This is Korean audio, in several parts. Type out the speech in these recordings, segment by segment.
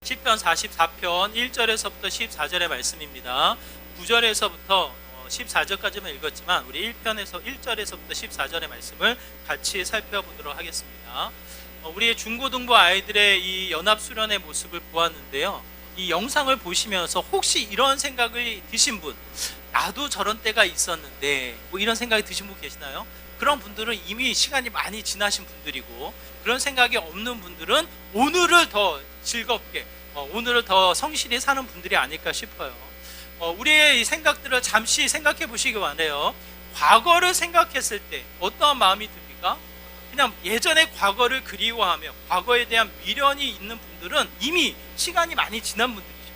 시편 44편 1절에서부터 14절의 말씀입니다. 9절에서부터 14절까지만 읽었지만 우리 1편에서 1절에서부터 14절의 말씀을 같이 살펴보도록 하겠습니다. 우리의 중고등부 아이들의 이 연합수련의 모습을 보았는데요. 이 영상을 보시면서 혹시 이런 생각을 드신 분, 나도 저런 때가 있었는데 뭐 이런 생각이 드신 분 계시나요? 그런 분들은 이미 시간이 많이 지나신 분들이고, 그런 생각이 없는 분들은 오늘을 더 즐겁게, 오늘을 더 성실히 사는 분들이 아닐까 싶어요. 우리의 이 생각들을 잠시 생각해 보시기 바라요. 과거를 생각했을 때 어떠한 마음이 듭니까? 그냥 예전의 과거를 그리워하며 과거에 대한 미련이 있는 분들은 이미 시간이 많이 지난 분들이죠.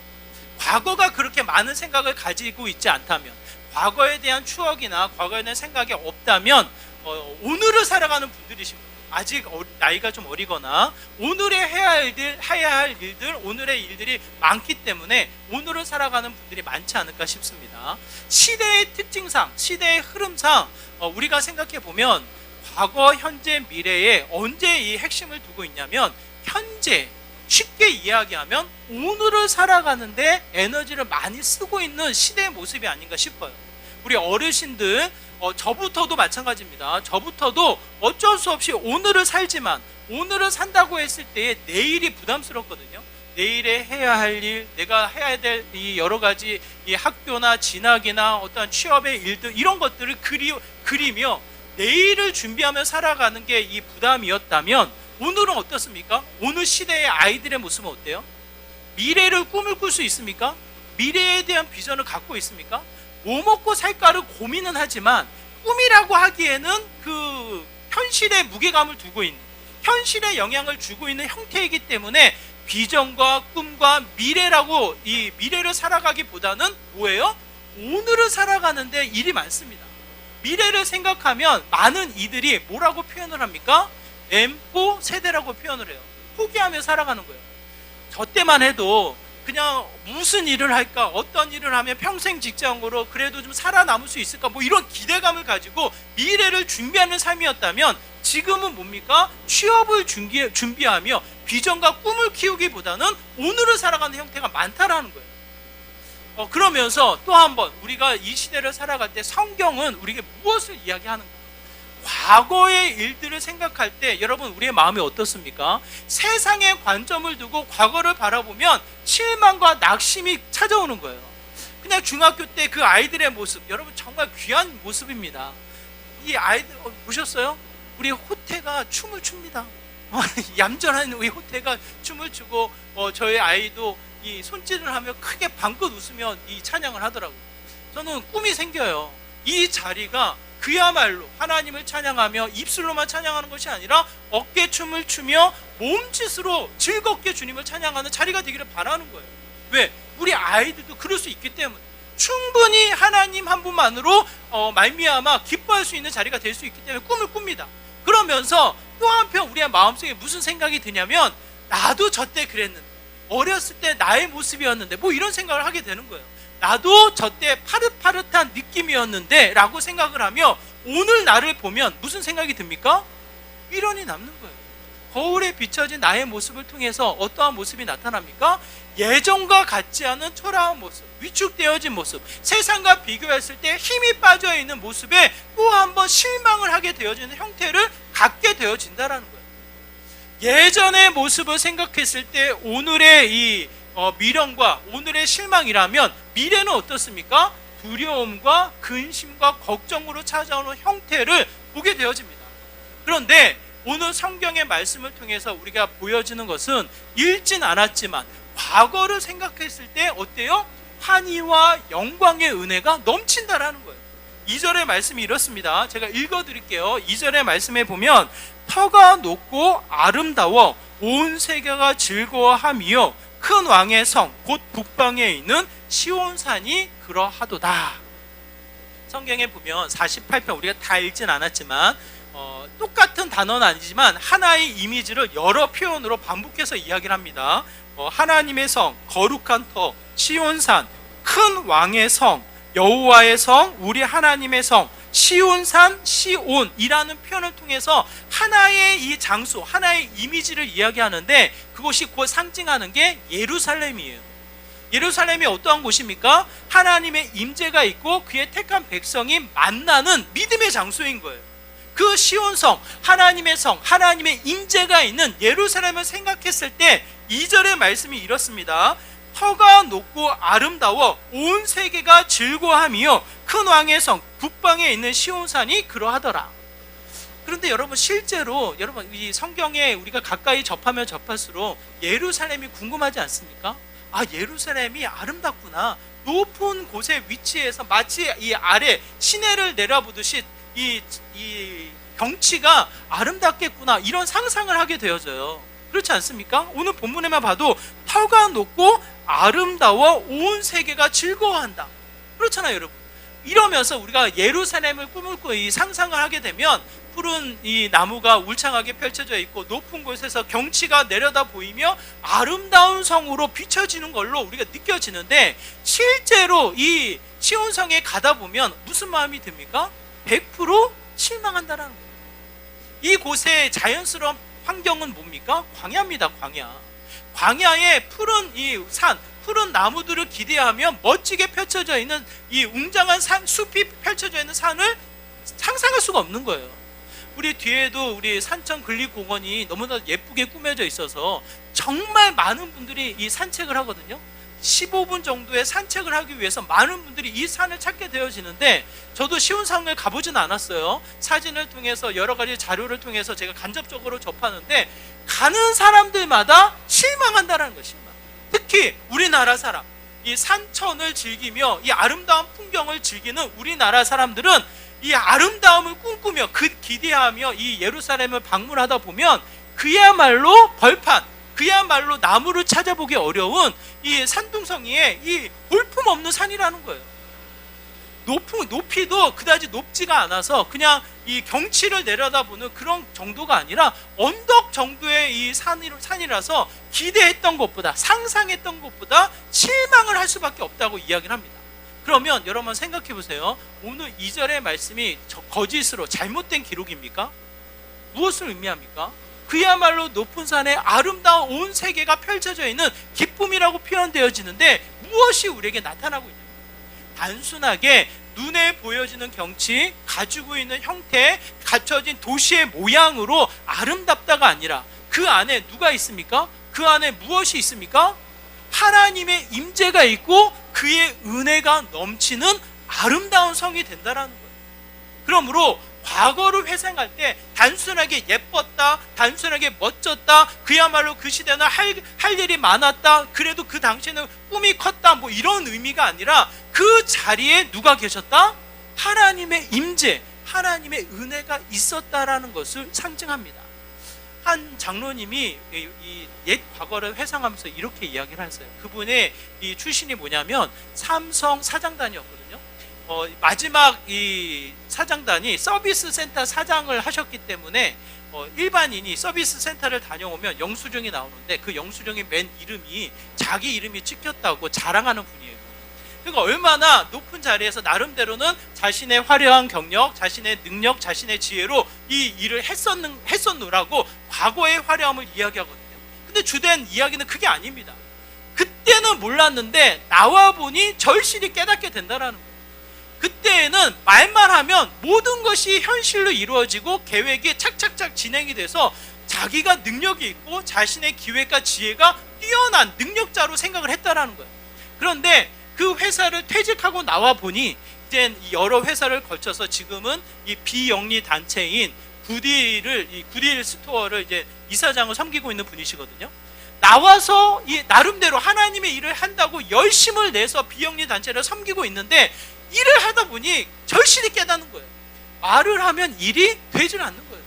과거가 그렇게 많은 생각을 가지고 있지 않다면, 과거에 대한 추억이나 과거에 대한 생각이 없다면 오늘을 살아가는 분들이십니다. 아직 나이가 좀 어리거나 오늘에 해야 할 일들, 오늘의 일들이 많기 때문에 오늘을 살아가는 분들이 많지 않을까 싶습니다. 시대의 특징상, 시대의 흐름상 우리가 생각해 보면 과거, 현재, 미래에 언제 이 핵심을 두고 있냐면, 현재, 쉽게 이야기하면 오늘을 살아가는데 에너지를 많이 쓰고 있는 시대의 모습이 아닌가 싶어요. 우리 어르신들, 저부터도 마찬가지입니다. 저부터도 어쩔 수 없이 오늘을 살지만, 오늘을 산다고 했을 때 내일이 부담스럽거든요. 내일에 해야 할 일, 내가 해야 될 이 여러 가지 이 학교나 진학이나 어떠한 취업의 일들, 이런 것들을 그리며 내일을 준비하며 살아가는 게 이 부담이었다면, 오늘은 어떻습니까? 오늘 시대의 아이들의 모습은 어때요? 미래를 꿈을 꿀 수 있습니까? 미래에 대한 비전을 갖고 있습니까? 뭐 먹고 살까를 고민은 하지만 꿈이라고 하기에는 그 현실에 무게감을 두고 있는, 현실에 영향을 주고 있는 형태이기 때문에 비전과 꿈과 미래라고, 이 미래를 살아가기보다는 뭐예요? 오늘을 살아가는데 일이 많습니다. 미래를 생각하면 많은 이들이 뭐라고 표현을 합니까? M4 세대라고 표현을 해요. 포기하며 살아가는 거예요. 저 때만 해도 그냥 무슨 일을 할까, 어떤 일을 하면 평생 직장으로 그래도 좀 살아남을 수 있을까, 뭐 이런 기대감을 가지고 미래를 준비하는 삶이었다면, 지금은 뭡니까? 취업을 준비하며 비전과 꿈을 키우기보다는 오늘을 살아가는 형태가 많다라는 거예요. 그러면서 또 한번 우리가 이 시대를 살아갈 때 성경은 우리에게 무엇을 이야기하는가? 과거의 일들을 생각할 때 여러분, 우리의 마음이 어떻습니까? 세상의 관점을 두고 과거를 바라보면 실망과 낙심이 찾아오는 거예요. 그냥 중학교 때 그 아이들의 모습, 여러분 정말 귀한 모습입니다. 이 아이들 보셨어요? 우리 호태가 춤을 춥니다. 얌전한 우리 호태가 춤을 추고, 저희 아이도 이 손짓을 하며 크게 방긋 웃으며 이 찬양을 하더라고요. 저는 꿈이 생겨요. 이 자리가 그야말로 하나님을 찬양하며 입술로만 찬양하는 것이 아니라 어깨춤을 추며 몸짓으로 즐겁게 주님을 찬양하는 자리가 되기를 바라는 거예요. 왜? 우리 아이들도 그럴 수 있기 때문에, 충분히 하나님 한 분만으로 말미암아 기뻐할 수 있는 자리가 될 수 있기 때문에 꿈을 꿉니다. 그러면서 또 한편 우리의 마음속에 무슨 생각이 드냐면, 나도 저때 그랬는데, 어렸을 때 나의 모습이었는데, 뭐 이런 생각을 하게 되는 거예요. 나도 저때 파릇파릇한 느낌이었는데 라고 생각을 하며 오늘 나를 보면 무슨 생각이 듭니까? 미련이 남는 거예요. 거울에 비춰진 나의 모습을 통해서 어떠한 모습이 나타납니까? 예전과 같지 않은 초라한 모습, 위축되어진 모습, 세상과 비교했을 때 힘이 빠져있는 모습에 또 한 번 실망을 하게 되어지는 형태를 갖게 되어진다는 거예요. 예전의 모습을 생각했을 때 오늘의 이 미련과 오늘의 실망이라면, 미래는 어떻습니까? 두려움과 근심과 걱정으로 찾아오는 형태를 보게 되어집니다. 그런데 오늘 성경의 말씀을 통해서 우리가 보여지는 것은 읽진 않았지만 과거를 생각했을 때 어때요? 환희와 영광의 은혜가 넘친다라는 거예요. 2절의 말씀이 이렇습니다. 제가 읽어드릴게요. 2절의 말씀에 보면, 터가 높고 아름다워 온 세계가 즐거워하며 큰 왕의 성 곧 북방에 있는 시온산이 그러하도다. 성경에 보면 48편, 우리가 다 읽진 않았지만 똑같은 단어는 아니지만 하나의 이미지를 여러 표현으로 반복해서 이야기를 합니다. 하나님의 성, 거룩한 터, 시온산, 큰 왕의 성, 여호와의 성, 우리 하나님의 성, 시온산, 시온이라는 표현을 통해서 하나의 이 장소, 하나의 이미지를 이야기하는데 그것이 곧 상징하는 게 예루살렘이에요. 예루살렘이 어떠한 곳입니까? 하나님의 임재가 있고 그의 택한 백성이 만나는 믿음의 장소인 거예요. 그 시온성, 하나님의 성, 하나님의 임재가 있는 예루살렘을 생각했을 때 2절의 말씀이 이렇습니다. 터가 높고 아름다워 온 세계가 즐거워하며 큰 왕의 성 북방에 있는 시온산이 그러하더라. 그런데 여러분, 실제로 여러분 이 성경에 우리가 가까이 접하면 접할수록 예루살렘이 궁금하지 않습니까? 아, 예루살렘이 아름답구나. 높은 곳에 위치해서 마치 이 아래 시내를 내려보듯이 이 경치가 아름답겠구나, 이런 상상을 하게 되어져요. 그렇지 않습니까? 오늘 본문에만 봐도 터가 높고 아름다워 온 세계가 즐거워한다. 그렇잖아요, 여러분. 이러면서 우리가 예루살렘을 꿈을 이 상상을 하게 되면 푸른 이 나무가 울창하게 펼쳐져 있고 높은 곳에서 경치가 내려다 보이며 아름다운 성으로 비춰지는 걸로 우리가 느껴지는데, 실제로 이 시온성에 가다 보면 무슨 마음이 듭니까? 100% 실망한다라는 거예요. 이곳의 자연스러운 환경은 뭡니까? 광야입니다. 광야에 푸른 이 산, 푸른 나무들을 기대하며 멋지게 펼쳐져 있는 이 웅장한 숲이 펼쳐져 있는 산을 상상할 수가 없는 거예요. 우리 뒤에도 우리 산천 근린공원이 너무나 예쁘게 꾸며져 있어서 정말 많은 분들이 이 산책을 하거든요. 15분 정도의 산책을 하기 위해서 많은 분들이 이 산을 찾게 되어지는데, 저도 시온산을 가보지는 않았어요. 사진을 통해서 여러 가지 자료를 통해서 제가 간접적으로 접하는데 가는 사람들마다 실망한다는 거예요. 실망. 특히 우리나라 사람, 이 산천을 즐기며 이 아름다운 풍경을 즐기는 우리나라 사람들은 이 아름다움을 꿈꾸며 기대하며 이 예루살렘을 방문하다 보면 그야말로 벌판, 그야말로 나무를 찾아보기 어려운 이 산둥성이의 이 볼품없는 산이라는 거예요. 높이도 그다지 높지가 않아서 그냥 이 경치를 내려다보는 그런 정도가 아니라 언덕 정도의 이 산이라서 기대했던 것보다, 상상했던 것보다 실망을 할 수밖에 없다고 이야기를 합니다. 그러면 여러분 생각해 보세요. 오늘 2절의 말씀이 거짓으로 잘못된 기록입니까? 무엇을 의미합니까? 그야말로 높은 산에 아름다운 온 세계가 펼쳐져 있는 기쁨이라고 표현되어지는데 무엇이 우리에게 나타나고 있냐? 단순하게 눈에 보여지는 경치, 가지고 있는 형태, 갖춰진 도시의 모양으로 아름답다가 아니라 그 안에 누가 있습니까? 그 안에 무엇이 있습니까? 하나님의 임재가 있고 그의 은혜가 넘치는 아름다운 성이 된다라는 거예요. 그러므로 과거를 회상할 때 단순하게 예뻤다, 단순하게 멋졌다, 그야말로 그 시대는 할 일이 많았다, 그래도 그 당시에는 꿈이 컸다, 뭐 이런 의미가 아니라 그 자리에 누가 계셨다? 하나님의 임재, 하나님의 은혜가 있었다라는 것을 상징합니다. 한 장로님이 이 옛 과거를 회상하면서 이렇게 이야기를 했어요. 그분의 이 출신이 뭐냐면 삼성 사장단이었거든요. 마지막 이 사장단이 서비스 센터 사장을 하셨기 때문에 일반인이 서비스 센터를 다녀오면 영수증이 나오는데 그 영수증의 맨 이름이 자기 이름이 찍혔다고 자랑하는 분이에요. 그러니까 얼마나 높은 자리에서 나름대로는 자신의 화려한 경력, 자신의 능력, 자신의 지혜로 이 일을 했었느라고 과거의 화려함을 이야기하거든요. 근데 주된 이야기는 그게 아닙니다. 그때는 몰랐는데 나와 보니 절실히 깨닫게 된다는 거예요. 그때에는 말만 하면 모든 것이 현실로 이루어지고 계획이 착착착 진행이 돼서 자기가 능력이 있고 자신의 기획과 지혜가 뛰어난 능력자로 생각을 했다라는 거예요. 그런데 그 회사를 퇴직하고 나와 보니 이제 여러 회사를 거쳐서 지금은 이 비영리 단체인 구딜 스토어를 이제 이사장을 섬기고 있는 분이시거든요. 나와서 이 나름대로 하나님의 일을 한다고 열심을 내서 비영리 단체를 섬기고 있는데 일을 하다 보니 절실히 깨닫는 거예요. 말을 하면 일이 되질 않는 거예요.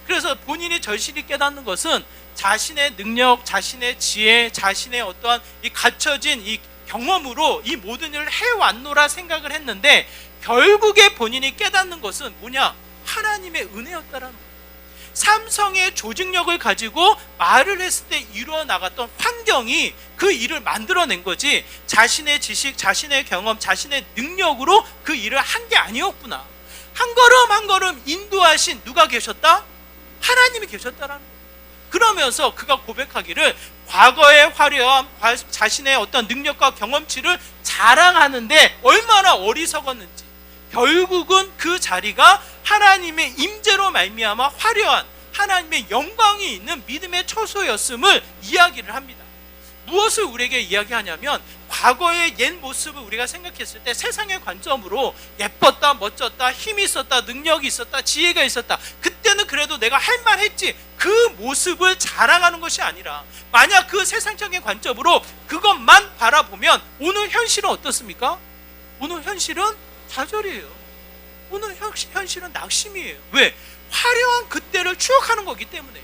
그래서 본인이 절실히 깨닫는 것은 자신의 능력, 자신의 지혜, 자신의 어떠한 이 갖춰진 이 경험으로 이 모든 일을 해왔노라 생각을 했는데 결국에 본인이 깨닫는 것은 뭐냐? 하나님의 은혜였다라는 거예요. 삼성의 조직력을 가지고 말을 했을 때 이루어 나갔던 환경이 그 일을 만들어낸 거지 자신의 지식, 자신의 경험, 자신의 능력으로 그 일을 한 게 아니었구나. 한 걸음 한 걸음 인도하신 누가 계셨다? 하나님이 계셨다라는 거예요. 그러면서 그가 고백하기를 과거의 화려함, 자신의 어떤 능력과 경험치를 자랑하는데 얼마나 어리석었는지, 결국은 그 자리가 하나님의 임재로 말미암아 화려한 하나님의 영광이 있는 믿음의 처소였음을 이야기를 합니다. 무엇을 우리에게 이야기하냐면, 과거의 옛 모습을 우리가 생각했을 때 세상의 관점으로 예뻤다, 멋졌다, 힘이 있었다, 능력이 있었다, 지혜가 있었다, 그때는 그래도 내가 할 말 했지, 그 모습을 자랑하는 것이 아니라, 만약 그 세상적인 관점으로 그것만 바라보면 오늘 현실은 어떻습니까? 오늘 현실은 좌절이에요. 오늘 현실은 낙심이에요. 왜? 화려한 그때를 추억하는 거기 때문에.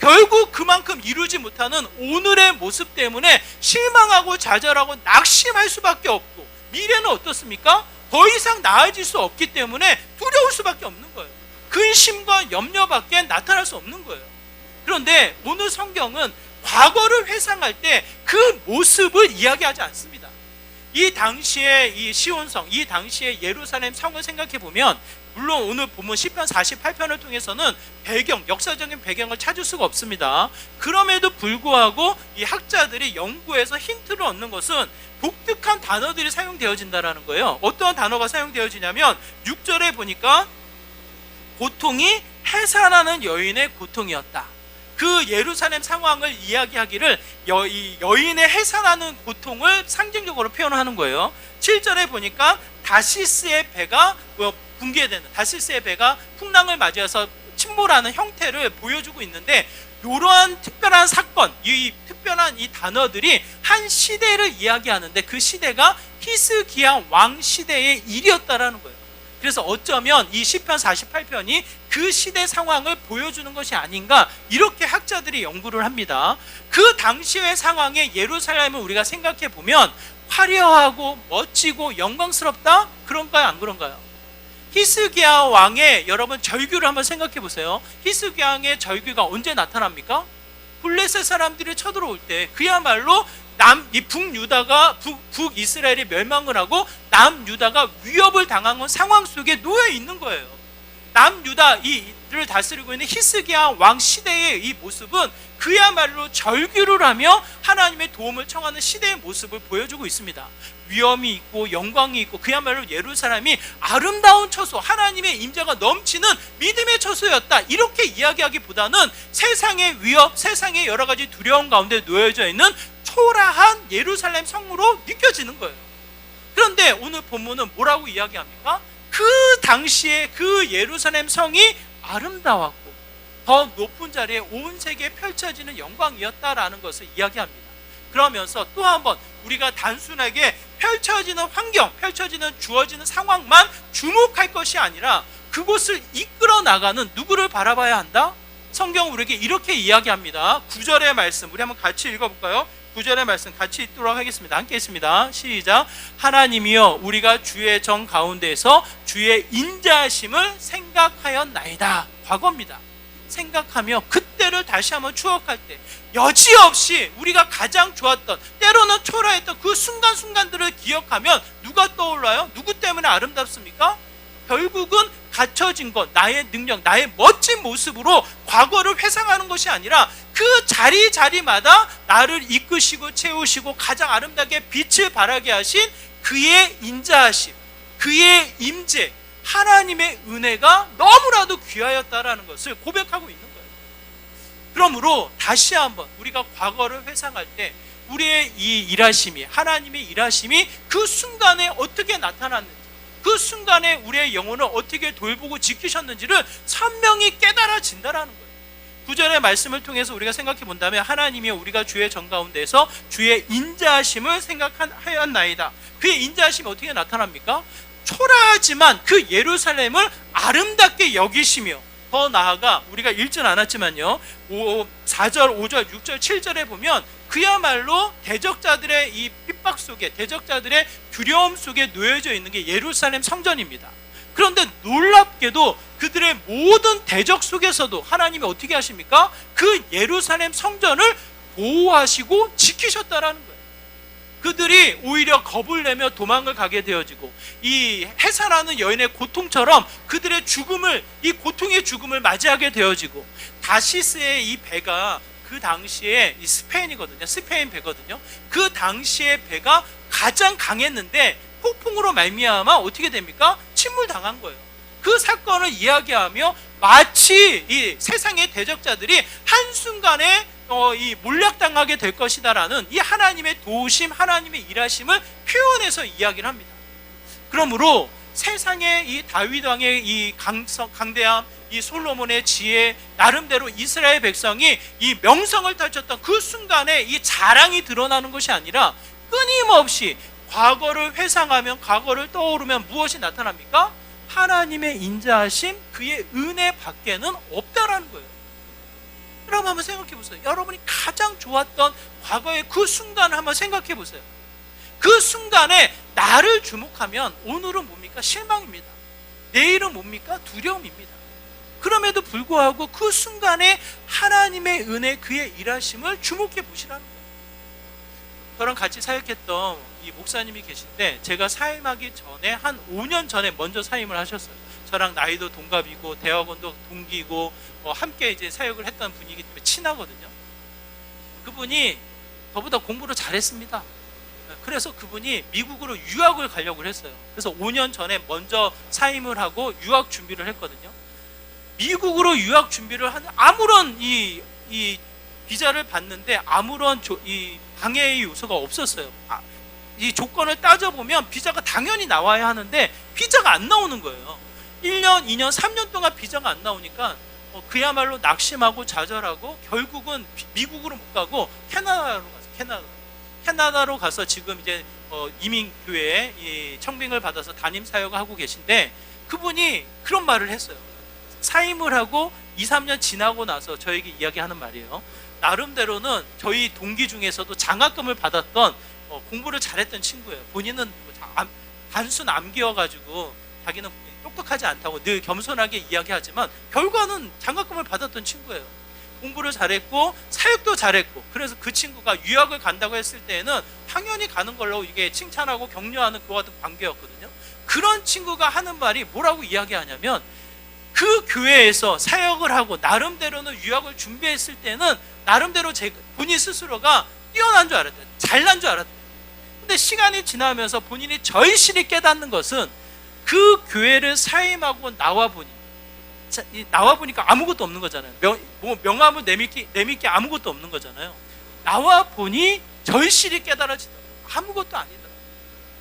결국 그만큼 이루지 못하는 오늘의 모습 때문에 실망하고 좌절하고 낙심할 수밖에 없고, 미래는 어떻습니까? 더 이상 나아질 수 없기 때문에 두려울 수밖에 없는 거예요. 근심과 염려밖에 나타날 수 없는 거예요. 그런데 오늘 성경은 과거를 회상할 때 그 모습을 이야기하지 않습니다. 이 당시의 이 시온성, 이 당시의 예루살렘 성을 생각해 보면, 물론 오늘 본문 시편 48편을 통해서는 배경, 역사적인 배경을 찾을 수가 없습니다. 그럼에도 불구하고 이 학자들이 연구해서 힌트를 얻는 것은 독특한 단어들이 사용되어진다는 거예요. 어떠한 단어가 사용되어지냐면 6절에 보니까 고통이 해산하는 여인의 고통이었다. 그 예루살렘 상황을 이야기하기를 여인의 해산하는 고통을 상징적으로 표현하는 거예요. 7절에 보니까 다시스의 배가 붕괴되는, 다시스의 배가 풍랑을 맞이해서 침몰하는 형태를 보여주고 있는데, 이러한 특별한 사건, 이 특별한 이 단어들이 한 시대를 이야기하는데, 그 시대가 히스기야 왕 시대의 일이었다라는 거예요. 그래서 어쩌면 이 시편 48편이 그 시대 상황을 보여주는 것이 아닌가, 이렇게 학자들이 연구를 합니다. 그 당시의 상황의 예루살렘을 우리가 생각해 보면 화려하고 멋지고 영광스럽다? 그런가요, 안 그런가요? 히스기야 왕의 여러분 절규를 한번 생각해 보세요. 히스기야 왕의 절규가 언제 나타납니까? 블레셋 사람들이 쳐들어올 때, 그야말로 북유다가 북이스라엘이 멸망을 하고 남유다가 위협을 당한 상황 속에 놓여 있는 거예요. 남유다를 다스리고 있는 히스기야 왕 시대의 이 모습은 그야말로 절규를 하며 하나님의 도움을 청하는 시대의 모습을 보여주고 있습니다. 위엄이 있고 영광이 있고, 그야말로 예루살렘이 아름다운 처소, 하나님의 임재가 넘치는 믿음의 처소였다, 이렇게 이야기하기보다는 세상의 위협, 세상의 여러 가지 두려움 가운데 놓여져 있는 초라한 예루살렘 성으로 느껴지는 거예요. 그런데 오늘 본문은 뭐라고 이야기합니까? 그 당시에 그 예루살렘 성이 아름다웠고 더 높은 자리에 온 세계에 펼쳐지는 영광이었다라는 것을 이야기합니다. 그러면서 또 한번 우리가 단순하게 펼쳐지는 환경, 펼쳐지는 주어지는 상황만 주목할 것이 아니라 그곳을 이끌어 나가는 누구를 바라봐야 한다? 성경은 우리에게 이렇게 이야기합니다. 9절의 말씀 우리 한번 같이 읽어볼까요? 9절의 말씀 같이 읽도록 하겠습니다. 함께 있습니다. 시작. 하나님이여, 우리가 주의 정 가운데에서 주의 인자하심을 생각하였나이다. 과거입니다. 생각하며 그때를 다시 한번 추억할 때 여지없이 우리가 가장 좋았던, 때로는 초라했던 그 순간순간들을 기억하면 누가 떠올라요? 누구 때문에 아름답습니까? 결국은 갖춰진 것, 나의 능력, 나의 멋진 모습으로 과거를 회상하는 것이 아니라 그 자리마다 나를 이끄시고 채우시고 가장 아름답게 빛을 발하게 하신 그의 인자하심, 그의 임재, 하나님의 은혜가 너무나도 귀하였다라는 것을 고백하고 있는 거예요. 그러므로 다시 한번 우리가 과거를 회상할 때 우리의 이 일하심이, 하나님의 일하심이 그 순간에 어떻게 나타났는지, 그 순간에 우리의 영혼을 어떻게 돌보고 지키셨는지를 선명히 깨달아진다라는 거예요. 9절의 말씀을 통해서 우리가 생각해 본다면, 하나님이여, 우리가 주의 정 가운데서 주의 인자하심을 생각하였나이다. 그의 인자하심이 어떻게 나타납니까? 초라하지만 그 예루살렘을 아름답게 여기시며, 더 나아가 우리가 읽진 않았지만요, 4절, 5절, 6절, 7절에 보면 그야말로 대적자들의 이 핍박 속에, 대적자들의 두려움 속에 놓여져 있는 게 예루살렘 성전입니다. 그런데 놀랍게도 그들의 모든 대적 속에서도 하나님이 어떻게 하십니까? 그 예루살렘 성전을 보호하시고 지키셨다라는 거예요. 그들이 오히려 겁을 내며 도망을 가게 되어지고, 이 해산하는 여인의 고통처럼 그들의 죽음을, 이 고통의 죽음을 맞이하게 되어지고, 다시스의 이 배가 그 당시에 이 스페인이거든요. 스페인 배거든요. 그 당시에 배가 가장 강했는데 폭풍으로 말미암아 어떻게 됩니까? 침몰당한 거예요. 그 사건을 이야기하며 마치 이 세상의 대적자들이 한순간에 이 몰락당하게 될 것이다라는 이 하나님의 도우심, 하나님의 일하심을 표현해서 이야기를 합니다. 그러므로 세상의 이 다윗 왕의 이 강대함, 이 솔로몬의 지혜, 나름대로 이스라엘 백성이 이 명성을 떨쳤던 그 순간에 이 자랑이 드러나는 것이 아니라, 끊임없이 과거를 회상하면, 과거를 떠오르면 무엇이 나타납니까? 하나님의 인자하심, 그의 은혜 밖에는 없다라는 거예요. 여러분 한번 생각해 보세요. 여러분이 가장 좋았던 과거의 그 순간을 한번 생각해 보세요. 그 순간에 나를 주목하면 오늘은 뭡니까? 실망입니다. 내일은 뭡니까? 두려움입니다. 그럼에도 불구하고 그 순간에 하나님의 은혜, 그의 일하심을 주목해 보시라는 거예요. 저랑 같이 사역했던 이 목사님이 계신데, 제가 사임하기 전에 한 5년 전에 먼저 사임을 하셨어요. 저랑 나이도 동갑이고 대학원도 동기고 함께 이제 사역을 했던 분이기 때문에 친하거든요. 그분이 저보다 공부를 잘했습니다. 그래서 그분이 미국으로 유학을 가려고 했어요. 그래서 5년 전에 먼저 사임을 하고 유학 준비를 했거든요. 미국으로 유학 준비를 하는, 아무런 이 비자를 받는데 아무런 이 방해의 요소가 없었어요. 이 조건을 따져보면 비자가 당연히 나와야 하는데 비자가 안 나오는 거예요. 1년, 2년, 3년 동안 비자가 안 나오니까 그야말로 낙심하고 좌절하고 결국은 미국으로 못 가고 캐나다로 가서 지금 이제 이민교회에 이 청빙을 받아서 담임 사역을 하고 계신데, 그분이 그런 말을 했어요. 사임을 하고 2, 3년 지나고 나서 저에게 이야기하는 말이에요. 나름대로는 저희 동기 중에서도 장학금을 받았던 공부를 잘했던 친구예요. 본인은 단순 암기여가지고 자기는 똑똑하지 않다고 늘 겸손하게 이야기하지만 결과는 장학금을 받았던 친구예요. 공부를 잘했고 사역도 잘했고, 그래서 그 친구가 유학을 간다고 했을 때에는 당연히 가는 걸로 이게 칭찬하고 격려하는 그와 같은 관계였거든요. 그런 친구가 하는 말이 뭐라고 이야기하냐면, 그 교회에서 사역을 하고 나름대로는 유학을 준비했을 때는 나름대로 본인 스스로가 뛰어난 줄 알았대요. 잘난 줄 알았대요. 근데 시간이 지나면서 본인이 절실히 깨닫는 것은, 그 교회를 사임하고 나와 보니까 아무것도 없는 거잖아요. 명함을 내밀게 아무것도 없는 거잖아요. 나와 보니 절실히 깨달아지더라고요. 아무것도 아니더라고요.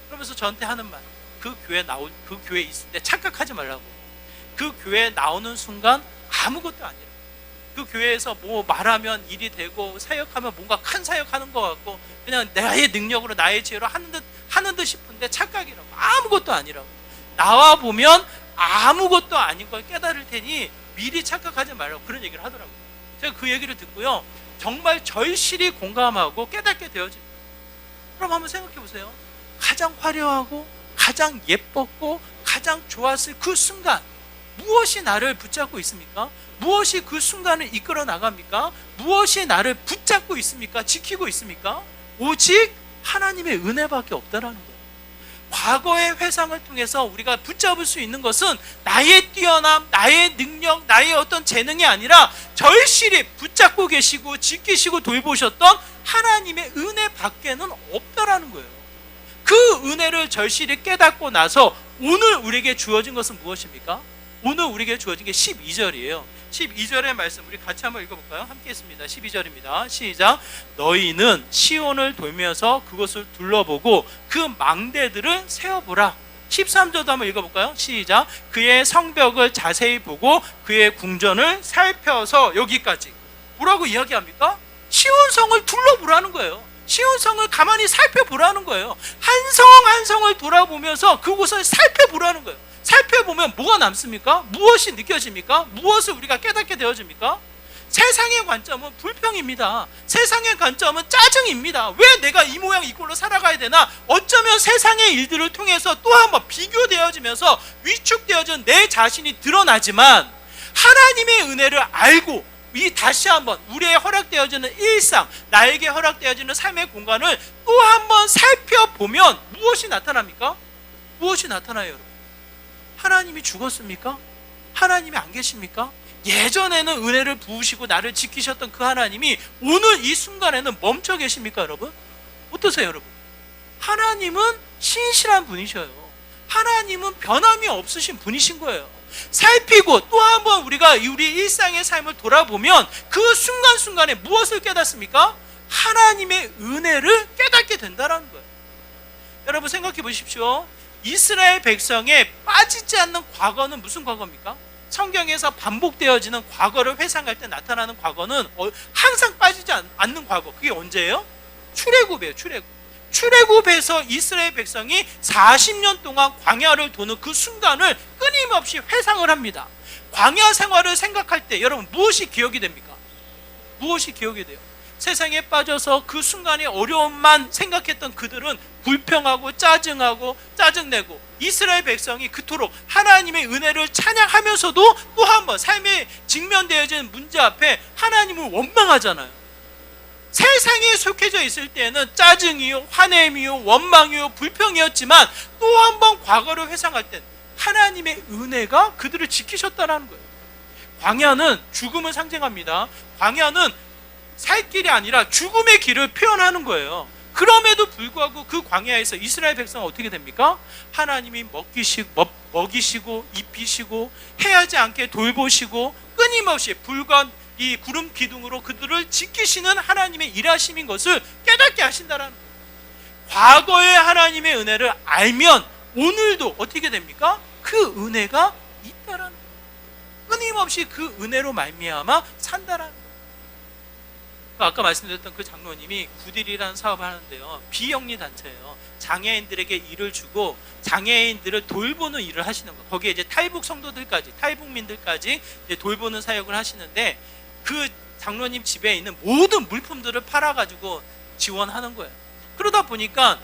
그러면서 저한테 하는 말, 그 교회에 있을 때 착각하지 말라고. 그 교회에 나오는 순간 아무것도 아니라, 그 교회에서 뭐 말하면 일이 되고 사역하면 뭔가 큰 사역하는 것 같고 그냥 나의 능력으로 나의 지혜로 하는 듯 싶은데 착각이라고. 아무것도 아니라고. 나와 보면 아무것도 아닌 걸 깨달을 테니 미리 착각하지 말라고 그런 얘기를 하더라고요. 제가 그 얘기를 듣고요, 정말 절실히 공감하고 깨닫게 되어집니다. 그럼 한번 생각해 보세요. 가장 화려하고 가장 예뻤고 가장 좋았을 그 순간, 무엇이 나를 붙잡고 있습니까? 무엇이 그 순간을 이끌어 나갑니까? 무엇이 나를 붙잡고 있습니까? 지키고 있습니까? 오직 하나님의 은혜밖에 없다라는 거예요. 과거의 회상을 통해서 우리가 붙잡을 수 있는 것은 나의 뛰어남, 나의 능력, 나의 어떤 재능이 아니라 절실히 붙잡고 계시고 지키시고 돌보셨던 하나님의 은혜 밖에는 없다라는 거예요. 그 은혜를 절실히 깨닫고 나서 오늘 우리에게 주어진 것은 무엇입니까? 오늘 우리에게 주어진 게 12절이에요. 12절의 말씀 우리 같이 한번 읽어볼까요? 함께 했습니다. 12절입니다. 시작. 너희는 시온을 돌면서 그것을 둘러보고 그 망대들을 세어보라. 13절도 한번 읽어볼까요? 시작. 그의 성벽을 자세히 보고 그의 궁전을 살펴서, 여기까지 뭐라고 이야기합니까? 시온성을 둘러보라는 거예요. 시온성을 가만히 살펴보라는 거예요. 한 성 한 성을 돌아보면서 그곳을 살펴보라는 거예요. 살펴보면 뭐가 남습니까? 무엇이 느껴집니까? 무엇을 우리가 깨닫게 되어집니까? 세상의 관점은 불평입니다. 세상의 관점은 짜증입니다. 왜 내가 이 모양 이 꼴로 살아가야 되나? 어쩌면 세상의 일들을 통해서 또 한번 비교되어지면서 위축되어진 내 자신이 드러나지만, 하나님의 은혜를 알고 이 다시 한번 우리의 허락되어지는 일상, 나에게 허락되어지는 삶의 공간을 또 한번 살펴보면 무엇이 나타납니까? 무엇이 나타나요, 여러분? 하나님이 죽었습니까? 하나님이 안 계십니까? 예전에는 은혜를 부으시고 나를 지키셨던 그 하나님이 오늘 이 순간에는 멈춰 계십니까, 여러분? 어떠세요, 여러분? 하나님은 신실한 분이셔요. 하나님은 변함이 없으신 분이신 거예요. 살피고 또 한번 우리가 우리 일상의 삶을 돌아보면 그 순간순간에 무엇을 깨닫습니까? 하나님의 은혜를 깨닫게 된다는 거예요. 여러분 생각해 보십시오. 이스라엘 백성의 빠지지 않는 과거는 무슨 과거입니까? 성경에서 반복되어지는 과거를 회상할 때 나타나는 과거는 항상 빠지지 않는 과거. 그게 언제예요? 출애굽이에요. 출애굽에서 이스라엘 백성이 40년 동안 광야를 도는 그 순간을 끊임없이 회상을 합니다. 광야 생활을 생각할 때 여러분 무엇이 기억이 됩니까? 무엇이 기억이 돼요? 세상에 빠져서 그 순간의 어려움만 생각했던 그들은 불평하고 짜증내고 이스라엘 백성이 그토록 하나님의 은혜를 찬양하면서도 또 한 번 삶에 직면되어지는 문제 앞에 하나님을 원망하잖아요. 세상에 속해져 있을 때는 짜증이요, 화냄이요, 원망이요, 불평이었지만 또 한 번 과거를 회상할 때 하나님의 은혜가 그들을 지키셨다는 거예요. 광야는 죽음을 상징합니다. 광야는 살 길이 아니라 죽음의 길을 표현하는 거예요. 그럼에도 불구하고 그 광야에서 이스라엘 백성은 어떻게 됩니까? 하나님이 먹이시고 입히시고 해하지 않게 돌보시고 끊임없이 불과 이 구름 기둥으로 그들을 지키시는 하나님의 일하심인 것을 깨닫게 하신다는 거예요. 과거의 하나님의 은혜를 알면 오늘도 어떻게 됩니까? 그 은혜가 있다라는 거예요. 끊임없이 그 은혜로 말미암아 산다라는 거예요. 아까 말씀드렸던 그 장로님이 구딜이라는 사업을 하는데요, 비영리 단체예요. 장애인들에게 일을 주고 장애인들을 돌보는 일을 하시는 거예요. 거기에 이제 탈북 성도들까지, 탈북민들까지 이제 돌보는 사역을 하시는데 그 장로님 집에 있는 모든 물품들을 팔아가지고 지원하는 거예요. 그러다 보니까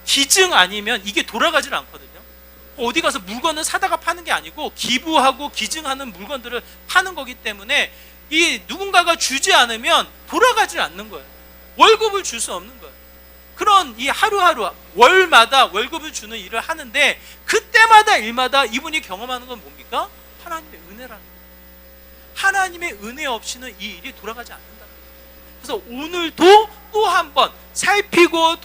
기증 아니면 이게 돌아가질 않거든요. 어디 가서 물건을 사다가 파는 게 아니고 기부하고 기증하는 물건들을 파는 거기 때문에 이 누군가가 주지 않으면 돌아가질 않는 거예요. 월급을 줄 수 없는 거예요. 그런 이 하루하루 월마다 월급을 주는 일을 하는데 그때마다 일마다 이분이 경험하는 건 뭡니까? 하나님의 은혜라는 거예요. 하나님의 은혜 없이는 이 일이 돌아가지 않는다. 그래서 오늘도 또 한 번 살피고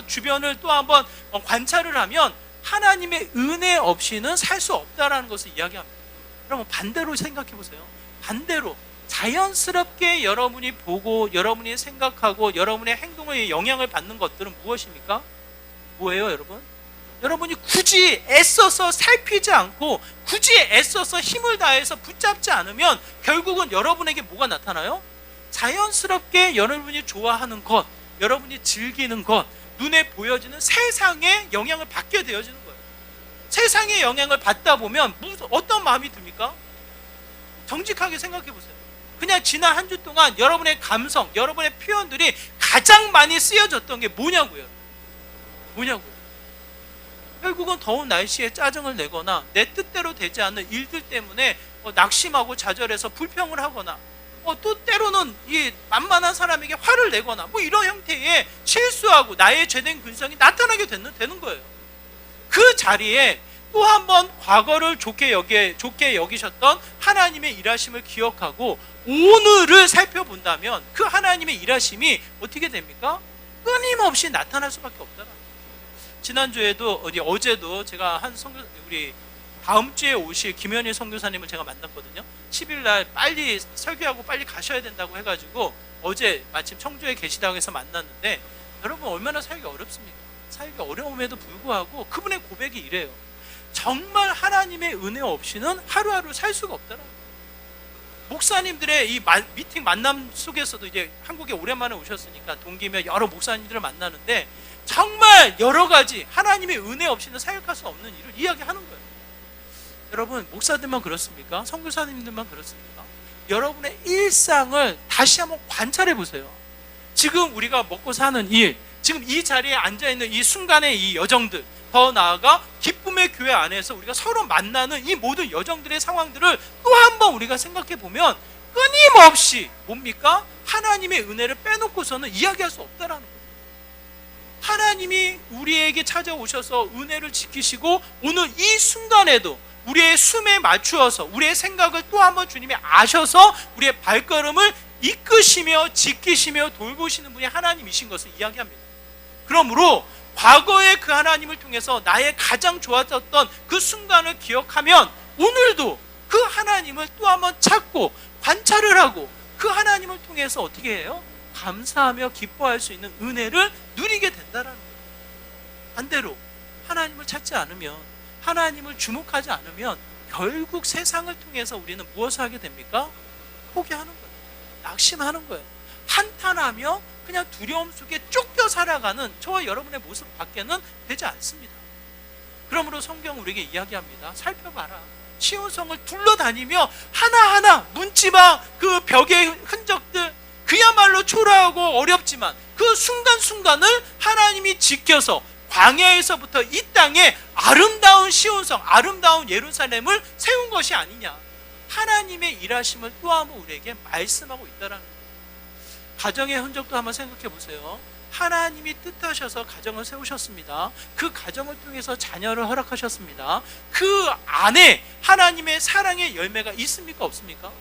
주변을 또 한 번 관찰을 하면 하나님의 은혜 없이는 살 수 없다라는 것을 이야기합니다. 여러분 반대로 생각해 보세요. 반대로 자연스럽게 여러분이 보고 여러분이 생각하고 여러분의 행동에 영향을 받는 것들은 무엇입니까? 뭐예요, 여러분? 여러분이 굳이 애써서 살피지 않고 굳이 애써서 힘을 다해서 붙잡지 않으면 결국은 여러분에게 뭐가 나타나요? 자연스럽게 여러분이 좋아하는 것, 여러분이 즐기는 것, 눈에 보여지는 세상에 영향을 받게 되어지는 거예요. 세상의 영향을 받다 보면 어떤 마음이 듭니까? 정직하게 생각해 보세요. 그냥 지난 한 주 동안 여러분의 감성, 여러분의 표현들이 가장 많이 쓰여졌던 게 뭐냐고요. 결국은 더운 날씨에 짜증을 내거나 내 뜻대로 되지 않는 일들 때문에 낙심하고 좌절해서 불평을 하거나 또 때로는 이 만만한 사람에게 화를 내거나 뭐 이런 형태의 실수하고 나의 죄된 근성이 나타나게 되는 거예요. 그 자리에 또 한 번 과거를 좋게 여기셨던 하나님의 일하심을 기억하고 오늘을 살펴본다면 그 하나님의 일하심이 어떻게 됩니까? 끊임없이 나타날 수밖에 없다는 거예요. 지난주에도 어제도 제가 우리 다음 주에 오실 김현일 선교사님을 제가 만났거든요. 10일 날 빨리 설교하고 빨리 가셔야 된다고 해가지고 어제 마침 청주에 계시다고 해서 만났는데 여러분 얼마나 살기 어렵습니까? 살기 어려움에도 불구하고 그분의 고백이 이래요. 정말 하나님의 은혜 없이는 하루하루 살 수가 없다는 거예요. 목사님들의 이 미팅 만남 속에서도 이제 한국에 오랜만에 오셨으니까 동기며 여러 목사님들을 만나는데 정말 여러 가지 하나님의 은혜 없이는 사역할 수 없는 일을 이야기하는 거예요. 여러분 목사들만 그렇습니까? 선교사님들만 그렇습니까? 여러분의 일상을 다시 한번 관찰해 보세요. 지금 우리가 먹고 사는 일, 지금 이 자리에 앉아있는 이 순간의 이 여정들, 더 나아가 기쁨의 교회 안에서 우리가 서로 만나는 이 모든 여정들의 상황들을 또 한 번 한번 우리가 생각해 보면 끊임없이 뭡니까? 하나님의 은혜를 빼놓고서는 이야기할 수 없다라는 거예요. 하나님이 우리에게 찾아오셔서 은혜를 지키시고 오늘 이 순간에도 우리의 숨에 맞추어서 우리의 생각을 또 한번 주님이 아셔서 우리의 발걸음을 이끄시며 지키시며 돌보시는 분이 하나님이신 것을 이야기합니다. 그러므로 과거의 그 하나님을 통해서 나의 가장 좋았던 그 순간을 기억하면 오늘도 그 하나님을 또 한번 찾고 관찰을 하고 그 하나님을 통해서 어떻게 해요? 감사하며 기뻐할 수 있는 은혜를 누리게 된다는 거예요. 반대로 하나님을 찾지 않으면, 하나님을 주목하지 않으면 결국 세상을 통해서 우리는 무엇을 하게 됩니까? 포기하는 거예요. 낙심하는 거예요. 한탄하며 그냥 두려움 속에 쫓겨 살아가는 저와 여러분의 모습 밖에는 되지 않습니다. 그러므로 성경은 우리에게 이야기합니다. 살펴봐라. 시온성을 둘러다니며 하나하나 문지방 그 벽의 흔적들, 그야말로 초라하고 어렵지만 그 순간순간을 하나님이 지켜서 광야에서부터 이 땅에 아름다운 시온성, 아름다운 예루살렘을 세운 것이 아니냐. 하나님의 일하심을 또 한번 우리에게 말씀하고 있다는 거예요. 가정의 흔적도 한번 생각해 보세요. 하나님이 뜻하셔서 가정을 세우셨습니다. 그 가정을 통해서 자녀를 허락하셨습니다. 그 안에 하나님의 사랑의 열매가 있습니까? 없습니까?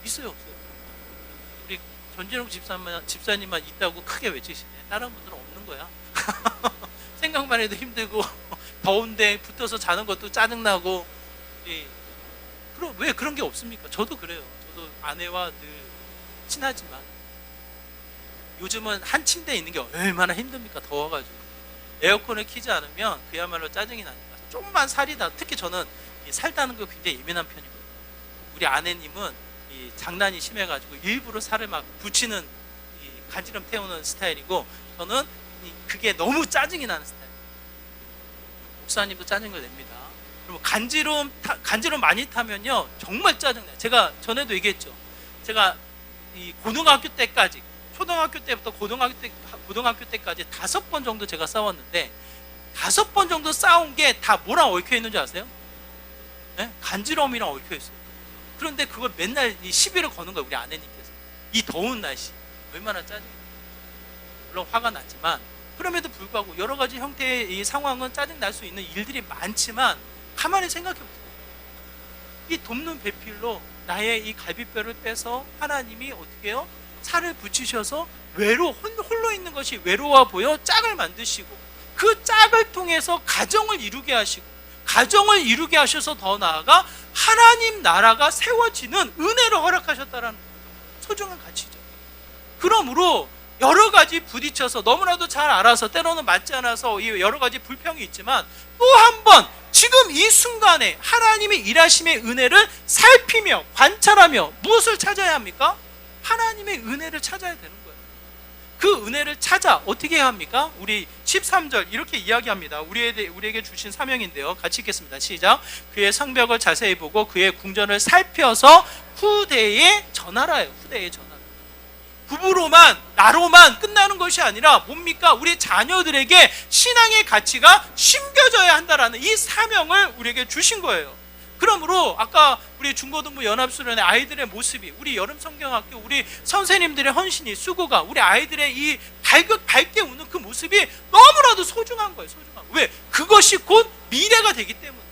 있어요, 없어요? 우리 전진욱 집사님만 있다고 크게 외치시네. 다른 분들은 없는 거야. 생각만 해도 힘들고 더운데 붙어서 자는 것도 짜증나고. 왜 그런 게 없습니까? 저도 그래요. 저도 아내와 늘 친하지만 요즘은 한 침대에 있는 게 얼마나 힘듭니까? 더워가지고 에어컨을 켜지 않으면 그야말로 짜증이 나니까. 좀만 살이다, 특히 저는 살 따는 거 굉장히 예민한 편이거든요. 우리 아내님은 장난이 심해가지고 일부러 살을 막 붙이는 간지럼 태우는 스타일이고, 저는 그게 너무 짜증이 나는 스타일. 목사님도 짜증을 냅니다. 그리고 간지럼 많이 타면요 정말 짜증나요. 제가 전에도 얘기했죠. 제가 이 고등학교 때까지, 초등학교 때부터 고등학교 때까지 5번 정도 제가 싸웠는데 5번 정도 싸운 게 다 뭐랑 얽혀 있는 줄 아세요? 네? 간지럼이랑 얽혀 있어요. 그런데 그걸 맨날 이 시비를 거는 거예요. 우리 아내님께서. 이 더운 날씨 얼마나 짜증이. 물론 화가 나지만 그럼에도 불구하고 여러 가지 형태의 이 상황은 짜증 날 수 있는 일들이 많지만 가만히 생각해 보세요. 이 돕는 배필로 나의 이 갈비뼈를 빼서 하나님이 어떻게 해요? 살을 붙이셔서 홀로 있는 것이 외로워 보여 짝을 만드시고, 그 짝을 통해서 가정을 이루게 하시고, 가정을 이루게 하셔서 더 나아가 하나님 나라가 세워지는 은혜를 허락하셨다는 거예요. 소중한 가치죠. 그러므로 여러 가지 부딪혀서 너무나도 잘 알아서 때로는 맞지 않아서 여러 가지 불평이 있지만 또 한 번 지금 이 순간에 하나님의 일하심의 은혜를 살피며 관찰하며 무엇을 찾아야 합니까? 하나님의 은혜를 찾아야 되는 거예요. 그 은혜를 찾아 어떻게 해야 합니까? 우리 13절 이렇게 이야기합니다. 우리에게 주신 사명인데요. 같이 읽겠습니다. 시작. 그의 성벽을 자세히 보고 그의 궁전을 살펴서 후대에 전하라요. 후대에 전하라. 부부로만 나로만 끝나는 것이 아니라 뭡니까? 우리 자녀들에게 신앙의 가치가 심겨져야 한다라는 이 사명을 우리에게 주신 거예요. 그러므로 아까 우리 중고등부 연합수련의 아이들의 모습이, 우리 여름성경학교 우리 선생님들의 헌신이, 수고가, 우리 아이들의 이 밝게 웃는 그 모습이 너무나도 소중한 거예요. 소중한 거예요. 왜? 그것이 곧 미래가 되기 때문에.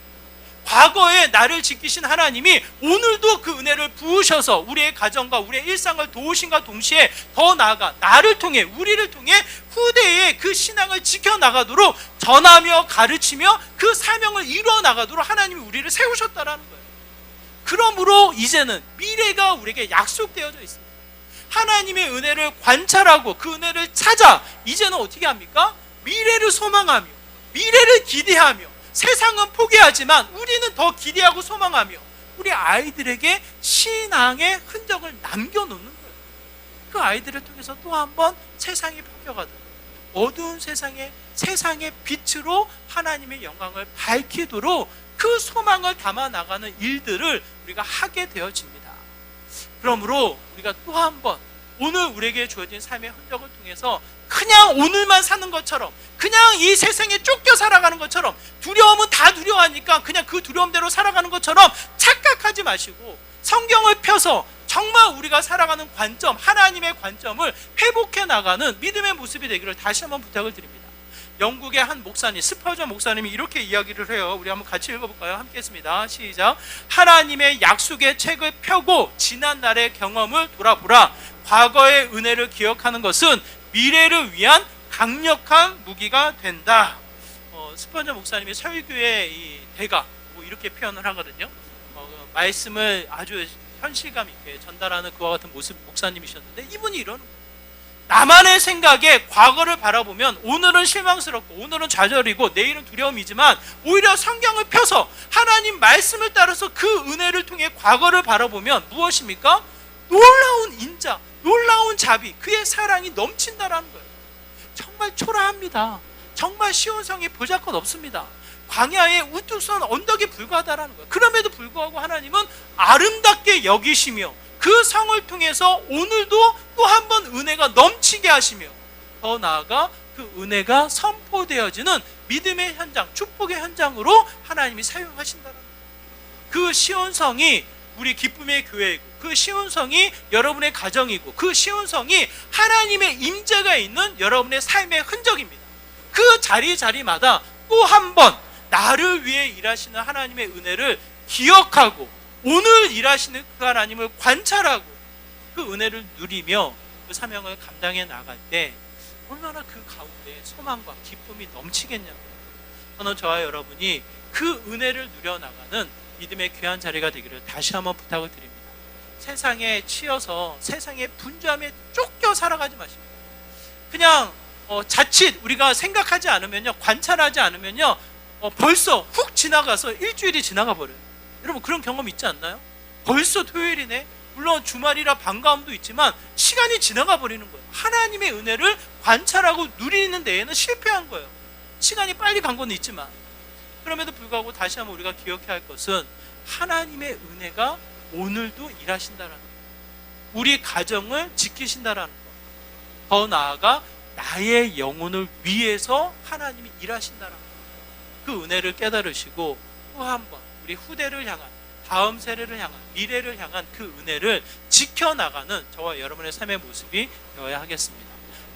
과거에 나를 지키신 하나님이 오늘도 그 은혜를 부으셔서 우리의 가정과 우리의 일상을 도우신과 동시에 더 나아가 나를 통해, 우리를 통해 후대에 그 신앙을 지켜나가도록 전하며 가르치며 그 사명을 이루어 나가도록 하나님이 우리를 세우셨다라는 거예요. 그러므로 이제는 미래가 우리에게 약속되어져 있습니다. 하나님의 은혜를 관찰하고 그 은혜를 찾아 이제는 어떻게 합니까? 미래를 소망하며 미래를 기대하며, 세상은 포기하지만 우리는 더 기대하고 소망하며 우리 아이들에게 신앙의 흔적을 남겨놓는 거예요. 그 아이들을 통해서 또 한 번 세상이 바뀌어가듯 어두운 세상의 빛으로 하나님의 영광을 밝히도록 그 소망을 담아 나가는 일들을 우리가 하게 되어집니다. 그러므로 우리가 또 한 번 오늘 우리에게 주어진 삶의 흔적을 통해서 그냥 오늘만 사는 것처럼, 그냥 이 세상에 쫓겨 살아가는 것처럼, 두려움은 다 두려워하니까 그냥 그 두려움대로 살아가는 것처럼 착각하지 마시고 성경을 펴서 정말 우리가 살아가는 관점, 하나님의 관점을 회복해 나가는 믿음의 모습이 되기를 다시 한번 부탁을 드립니다. 영국의 한 목사님, 스퍼전 목사님이 이렇게 이야기를 해요. 우리 한번 같이 읽어볼까요? 함께 했습니다. 시작. 하나님의 약속의 책을 펴고 지난날의 경험을 돌아보라. 과거의 은혜를 기억하는 것은 미래를 위한 강력한 무기가 된다. 스퍼전 목사님이 설교의 이 대가 이렇게 표현을 하거든요. 말씀을 아주 현실감 있게 전달하는 그와 같은 모습 목사님이셨는데, 이분이 이러는 거예요. 나만의 생각에 과거를 바라보면 오늘은 실망스럽고 오늘은 좌절이고 내일은 두려움이지만, 오히려 성경을 펴서 하나님 말씀을 따라서 그 은혜를 통해 과거를 바라보면 무엇입니까? 놀라운 인자, 놀라운 자비, 그의 사랑이 넘친다라는 거예요. 정말 초라합니다. 정말 시온 성이 보잘것 없습니다. 광야의 우뚝 선 언덕에 불과하다라는 거예요. 그럼에도 불구하고 하나님은 아름답게 여기시며 그 성을 통해서 오늘도 또 한 번 은혜가 넘치게 하시며, 더 나아가 그 은혜가 선포되어지는 믿음의 현장, 축복의 현장으로 하나님이 사용하신다는 거예요. 그 시온성이 우리 기쁨의 교회이고, 그 시온성이 여러분의 가정이고, 그 시온성이 하나님의 임재가 있는 여러분의 삶의 흔적입니다. 그 자리마다 또 한 번 나를 위해 일하시는 하나님의 은혜를 기억하고, 오늘 일하시는 그 하나님을 관찰하고 그 은혜를 누리며 그 사명을 감당해 나갈 때 얼마나 그 가운데 소망과 기쁨이 넘치겠냐고요. 저는 저와 여러분이 그 은혜를 누려나가는 믿음의 귀한 자리가 되기를 다시 한번 부탁을 드립니다. 세상에 치여서 세상의 분주함에 쫓겨 살아가지 마십니다. 그냥 자칫 우리가 생각하지 않으면요, 관찰하지 않으면요, 벌써 훅 지나가서 일주일이 지나가 버려요. 여러분 그런 경험 있지 않나요? 벌써 토요일이네. 물론 주말이라 반가움도 있지만 시간이 지나가 버리는 거예요. 하나님의 은혜를 관찰하고 누리는 데에는 실패한 거예요. 시간이 빨리 간 건 있지만, 그럼에도 불구하고 다시 한번 우리가 기억해야 할 것은 하나님의 은혜가 오늘도 일하신다라는 거예요. 우리 가정을 지키신다라는 거예요. 더 나아가 나의 영혼을 위해서 하나님이 일하신다라는 거예요. 그 은혜를 깨달으시고 또 한 번 우리 후대를 향한, 다음 세대를 향한, 미래를 향한 그 은혜를 지켜나가는 저와 여러분의 삶의 모습이 되어야 하겠습니다.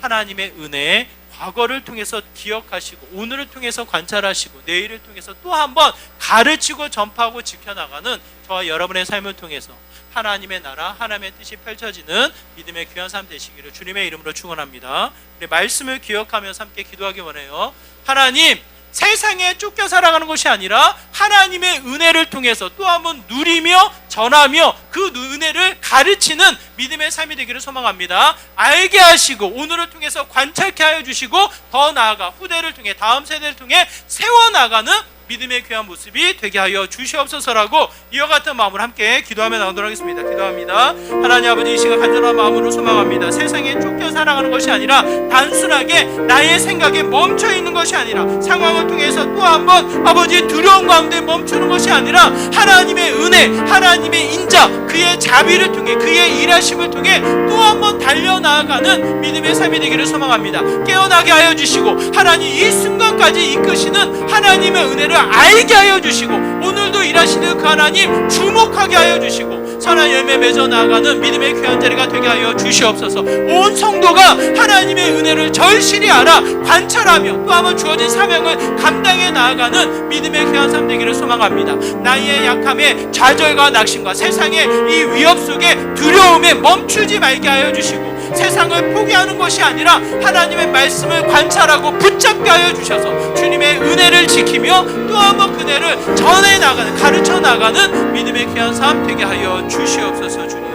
하나님의 은혜에 과거를 통해서 기억하시고, 오늘을 통해서 관찰하시고, 내일을 통해서 또 한 번 가르치고 전파하고 지켜나가는 저와 여러분의 삶을 통해서 하나님의 나라, 하나님의 뜻이 펼쳐지는 믿음의 귀한 삶 되시기를 주님의 이름으로 축원합니다. 우리 말씀을 기억하면서 함께 기도하기 원해요. 하나님, 세상에 쫓겨 살아가는 것이 아니라 하나님의 은혜를 통해서 또 한 번 누리며 전하며 그 은혜를 가르치는 믿음의 삶이 되기를 소망합니다. 알게 하시고 오늘을 통해서 관찰케 하여 주시고, 더 나아가 후대를 통해, 다음 세대를 통해 세워나가는 믿음의 귀한 모습이 되게 하여 주시옵소서라고 이와 같은 마음으로 함께 기도하며 나오도록 하겠습니다. 기도합니다. 하나님 아버지, 이 시간 간절한 마음으로 소망합니다. 세상에 쫓겨 살아가는 것이 아니라 단순하게 나의 생각에 멈춰 있는 것이 아니라, 상황을 통해서 또 한 번 아버지 두려움 가운데 멈추는 것이 아니라 하나님의 은혜, 하나님의 인자, 그의 자비를 통해, 그의 일하심을 통해 또 한 번 달려나아가는 믿음의 삶이 되기를 소망합니다. 깨어나게 하여 주시고, 하나님 이 순간까지 이끄시는 하나님의 은혜를 알게 하여 주시고, 오늘도 일하시는 그 하나님 주목하게 하여 주시고, 선한 열매 맺어 나아가는 믿음의 귀한 자리가 되게 하여 주시옵소서. 온 성도가 하나님의 은혜를 절실히 알아 관찰하며 또 한번 주어진 사명을 감당해 나아가는 믿음의 귀한 삶 되기를 소망합니다. 나의 약함에 좌절과 낙심과 세상의 이 위협 속에 두려움에 멈추지 말게 하여 주시고, 세상을 포기하는 것이 아니라 하나님의 말씀을 관찰하고 붙잡게 하여 주셔서 주님의 은혜를 지키며 또 한 번 그 은혜를 전해 나가는, 가르쳐 나가는 믿음의 귀한 삶 되게 하여 주시옵소서. 주님.